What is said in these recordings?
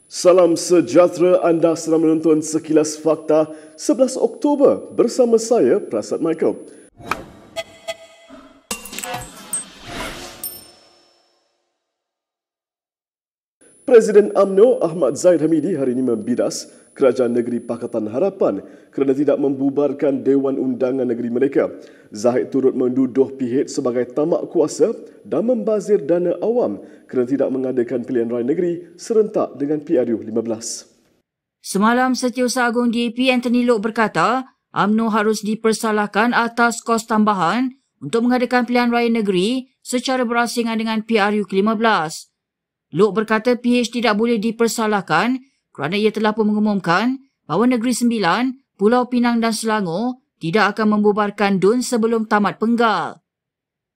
Salam sejahtera, anda sedang menonton Sekilas Fakta 11 Oktober bersama saya, Prasad Michael. Presiden UMNO Ahmad Zahid Hamidi hari ini membidas Kerajaan Negeri Pakatan Harapan kerana tidak membubarkan Dewan Undangan Negeri mereka. Zahid turut menduduh PH sebagai tamak kuasa dan membazir dana awam kerana tidak mengadakan pilihan raya negeri serentak dengan PRU 15. Semalam, Setiausaha Agung DAP Anthony Loke berkata, UMNO harus dipersalahkan atas kos tambahan untuk mengadakan pilihan raya negeri secara berasingan dengan PRU ke-15. Loke berkata PH tidak boleh dipersalahkan kerana ia telah pun mengumumkan bahawa Negeri Sembilan, Pulau Pinang dan Selangor tidak akan membubarkan DUN sebelum tamat penggal.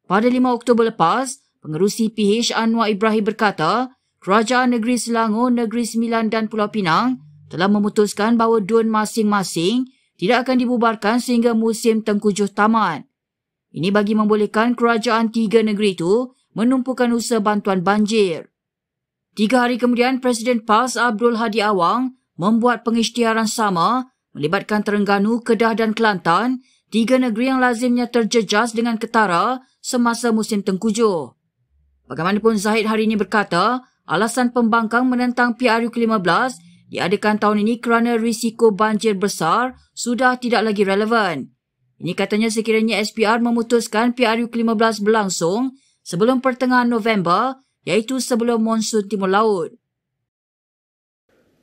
Pada 5 Oktober lepas, pengerusi PH Anwar Ibrahim berkata, Kerajaan Negeri Selangor, Negeri Sembilan dan Pulau Pinang telah memutuskan bahawa DUN masing-masing tidak akan dibubarkan sehingga musim tengkujuh tamat. Ini bagi membolehkan kerajaan tiga negeri itu menumpukan usaha bantuan banjir. 3 hari kemudian, Presiden PAS Abdul Hadi Awang membuat pengisytiharan sama melibatkan Terengganu, Kedah dan Kelantan, tiga negeri yang lazimnya terjejas dengan ketara semasa musim tengkujuh. Bagaimanapun, Zahid hari ini berkata, alasan pembangkang menentang PRU ke-15 diadakan tahun ini kerana risiko banjir besar sudah tidak lagi relevan. Ini katanya sekiranya SPR memutuskan PRU ke-15 berlangsung sebelum pertengahan November, iaitu sebelum monsun Timur Laut.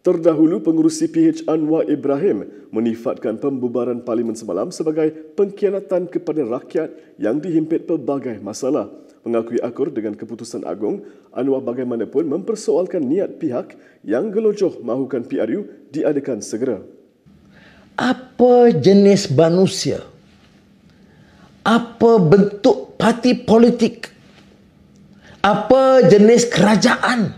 Terdahulu, pengerusi PH Anwar Ibrahim menifatkan pembubaran Parlimen semalam sebagai pengkhianatan kepada rakyat yang dihimpit pelbagai masalah. Mengakui akur dengan keputusan agung, Anwar bagaimanapun mempersoalkan niat pihak yang gelojoh mahukan PRU diadakan segera. Apa jenis manusia? Apa bentuk parti politik? Apa jenis kerajaan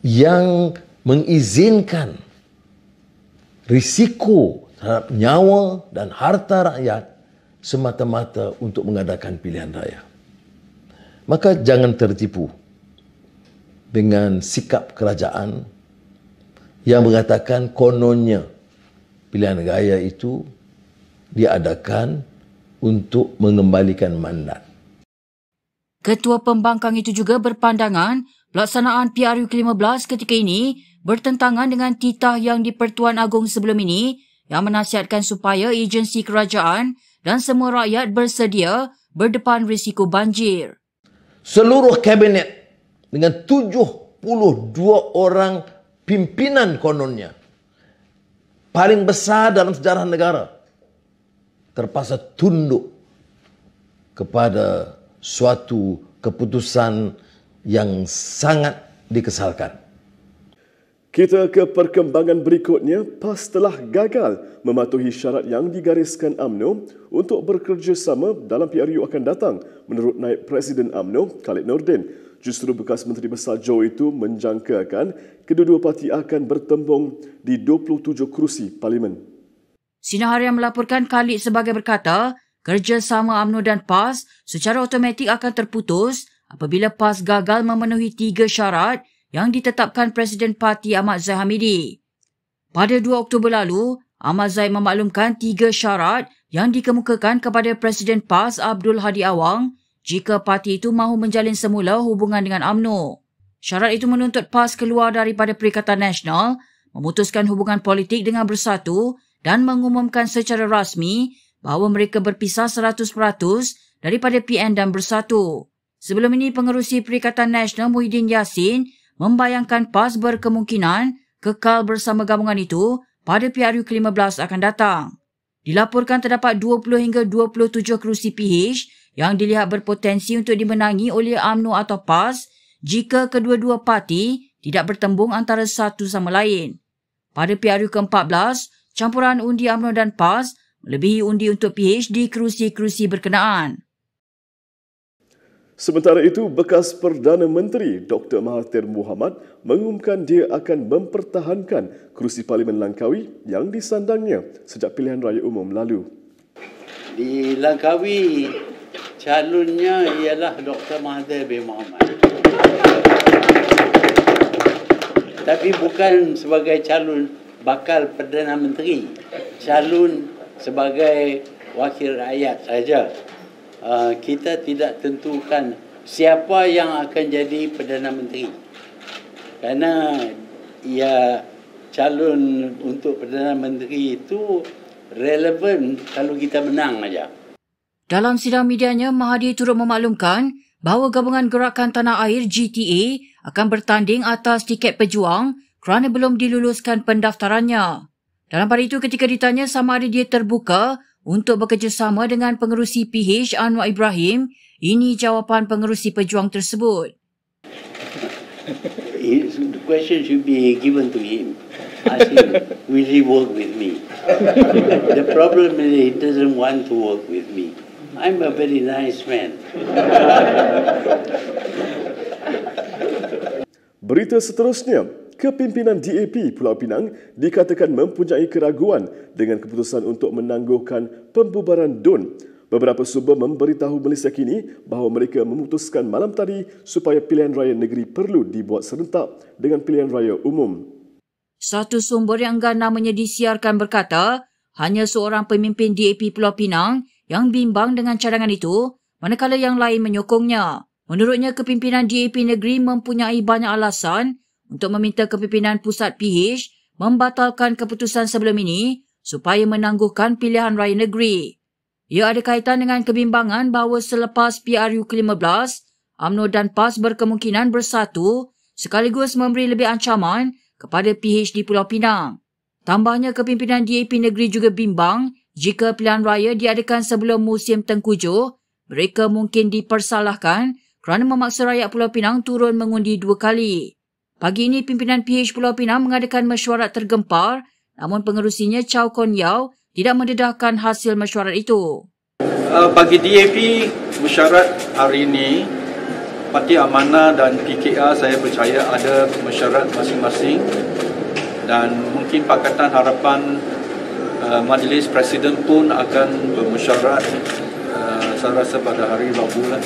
yang mengizinkan risiko terhadap nyawa dan harta rakyat semata-mata untuk mengadakan pilihan raya? Maka jangan tertipu dengan sikap kerajaan yang mengatakan kononnya pilihan raya itu diadakan untuk mengembalikan mandat. Ketua pembangkang itu juga berpandangan pelaksanaan PRU ke-15 ketika ini bertentangan dengan titah yang di-Pertuan Agong sebelum ini yang menasihatkan supaya agensi kerajaan dan semua rakyat bersedia berdepan risiko banjir. Seluruh kabinet dengan 72 orang pimpinan kononnya, paling besar dalam sejarah negara, terpaksa tunduk kepada suatu keputusan yang sangat dikesalkan. Kita ke perkembangan berikutnya. PAS telah gagal mematuhi syarat yang digariskan UMNO untuk bekerjasama dalam PRU akan datang, menurut Naib Presiden UMNO, Khalid Nordin. Justru bekas Menteri Besar Johor itu menjangkakan kedua-dua parti akan bertembung di 27 kerusi Parlimen. Sinar Harian melaporkan Khalid sebagai berkata, kerjasama UMNO dan PAS secara automatik akan terputus apabila PAS gagal memenuhi 3 syarat yang ditetapkan Presiden Parti Ahmad Zahid Hamidi. Pada 2 Oktober lalu, Ahmad Zahid memaklumkan 3 syarat yang dikemukakan kepada Presiden PAS Abdul Hadi Awang jika parti itu mahu menjalin semula hubungan dengan UMNO. Syarat itu menuntut PAS keluar daripada Perikatan Nasional, memutuskan hubungan politik dengan Bersatu dan mengumumkan secara rasmi bahawa mereka berpisah 100% daripada PN dan Bersatu. Sebelum ini, pengerusi Perikatan Nasional Muhyiddin Yassin membayangkan PAS berkemungkinan kekal bersama gabungan itu pada PRU ke-15 akan datang. Dilaporkan terdapat 20 hingga 27 kerusi PH yang dilihat berpotensi untuk dimenangi oleh UMNO atau PAS jika kedua-dua parti tidak bertembung antara satu sama lain. Pada PRU ke-14, campuran undi UMNO dan PAS melebihi undi untuk PH di kerusi-kerusi berkenaan. Sementara itu, bekas Perdana Menteri Dr. Mahathir Mohamad mengumumkan dia akan mempertahankan kerusi Parlimen Langkawi yang disandangnya sejak pilihan raya umum lalu. Di Langkawi, calonnya ialah Dr. Mahathir bin Mohamad. Tapi bukan sebagai calon bakal Perdana Menteri. Calon sebagai wakil rakyat saja. Kita tidak tentukan siapa yang akan jadi Perdana Menteri. Karena calon untuk Perdana Menteri itu relevan kalau kita menang aja. Dalam sidang medianya, Mahathir turut memaklumkan bahawa Gabungan Gerakan Tanah Air GTA akan bertanding atas tiket pejuang kerana belum diluluskan pendaftarannya. Dalam pada itu, ketika ditanya sama ada dia terbuka untuk bekerjasama dengan pengerusi PH Anwar Ibrahim, ini jawapan pengerusi pejuang tersebut. The question should be given to him. Ask him, will he work with me? The problem is he doesn't want to work with me. I'm a very nice man. Berita seterusnya, kepimpinan DAP Pulau Pinang dikatakan mempunyai keraguan dengan keputusan untuk menangguhkan pembubaran DUN. Beberapa sumber memberitahu Malaysia Kini bahawa mereka memutuskan malam tadi supaya pilihan raya negeri perlu dibuat serentak dengan pilihan raya umum. Satu sumber yang enggan namanya disiarkan berkata, hanya seorang pemimpin DAP Pulau Pinang yang bimbang dengan cadangan itu, manakala yang lain menyokongnya. Menurutnya, kepimpinan DAP negeri mempunyai banyak alasan untuk meminta kepimpinan pusat PH membatalkan keputusan sebelum ini supaya menangguhkan pilihan raya negeri. Ia ada kaitan dengan kebimbangan bahawa selepas PRU ke-15, UMNO dan PAS berkemungkinan bersatu sekaligus memberi lebih ancaman kepada PH di Pulau Pinang. Tambahnya, kepimpinan DAP negeri juga bimbang jika pilihan raya diadakan sebelum musim tengkujuh, mereka mungkin dipersalahkan kerana memaksa rakyat Pulau Pinang turun mengundi 2 kali. Pagi ini, pimpinan PH Pulau Pinang mengadakan mesyuarat tergempar, namun pengerusinya Chow Kon Yao tidak mendedahkan hasil mesyuarat itu. Bagi DAP, mesyuarat hari ini, Parti Amanah dan PKR saya percaya ada mesyuarat masing-masing dan mungkin Pakatan Harapan Majlis Presiden pun akan bermesyuarat saya rasa pada hari Rabu lah.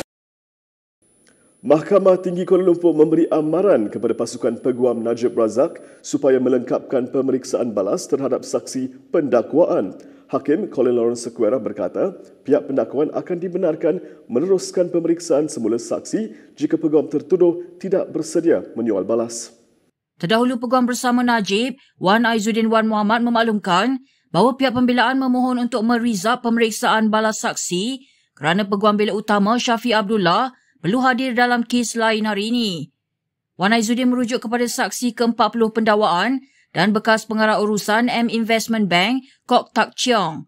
Mahkamah Tinggi Kuala Lumpur memberi amaran kepada pasukan Peguam Najib Razak supaya melengkapkan pemeriksaan balas terhadap saksi pendakwaan. Hakim Colin Lawrence Sequeira berkata, pihak pendakwaan akan dibenarkan meneruskan pemeriksaan semula saksi jika peguam tertuduh tidak bersedia menyoal balas. Terdahulu, Peguam Bersama Najib, Wan Aizuddin Wan Muhammad memaklumkan bahawa pihak pembelaan memohon untuk merizab pemeriksaan balas saksi kerana Peguam Bela Utama Syafiq Abdullah perlu hadir dalam kes lain hari ini. Wan Aizuddin merujuk kepada saksi ke-40 pendakwaan dan bekas pengarah urusan M Investment Bank, Kok Tak Chiong.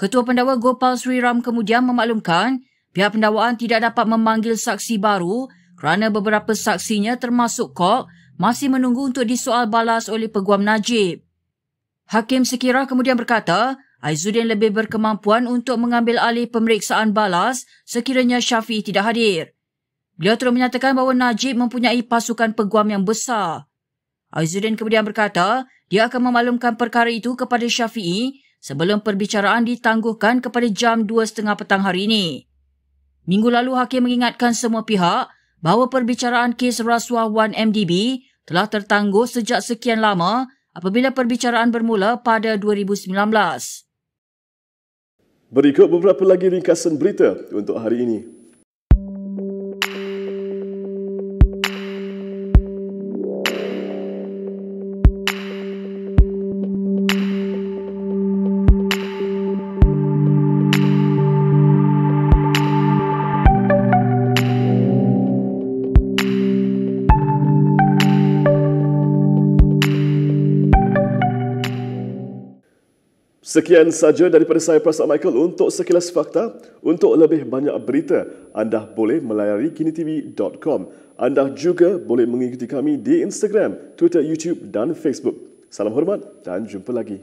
Ketua Pendakwa Gopal Sri Ram kemudian memaklumkan pihak pendakwaan tidak dapat memanggil saksi baru kerana beberapa saksinya termasuk Kok masih menunggu untuk disoal balas oleh Peguam Najib. Hakim Sekira kemudian berkata, Aizuddin lebih berkemampuan untuk mengambil alih pemeriksaan balas sekiranya Syafiq tidak hadir. Beliau terus menyatakan bahawa Najib mempunyai pasukan peguam yang besar. Aizuddin kemudian berkata, dia akan memaklumkan perkara itu kepada Syafi'i sebelum perbicaraan ditangguhkan kepada jam 2.30 petang hari ini. Minggu lalu, Hakim mengingatkan semua pihak bahawa perbicaraan kes rasuah 1MDB telah tertangguh sejak sekian lama apabila perbicaraan bermula pada 2019. Berikut beberapa lagi ringkasan berita untuk hari ini. Sekian saja daripada saya, Prasad Michael, untuk sekilas fakta. Untuk lebih banyak berita, anda boleh melayari kinitv.com. Anda juga boleh mengikuti kami di Instagram, Twitter, YouTube dan Facebook. Salam hormat dan jumpa lagi.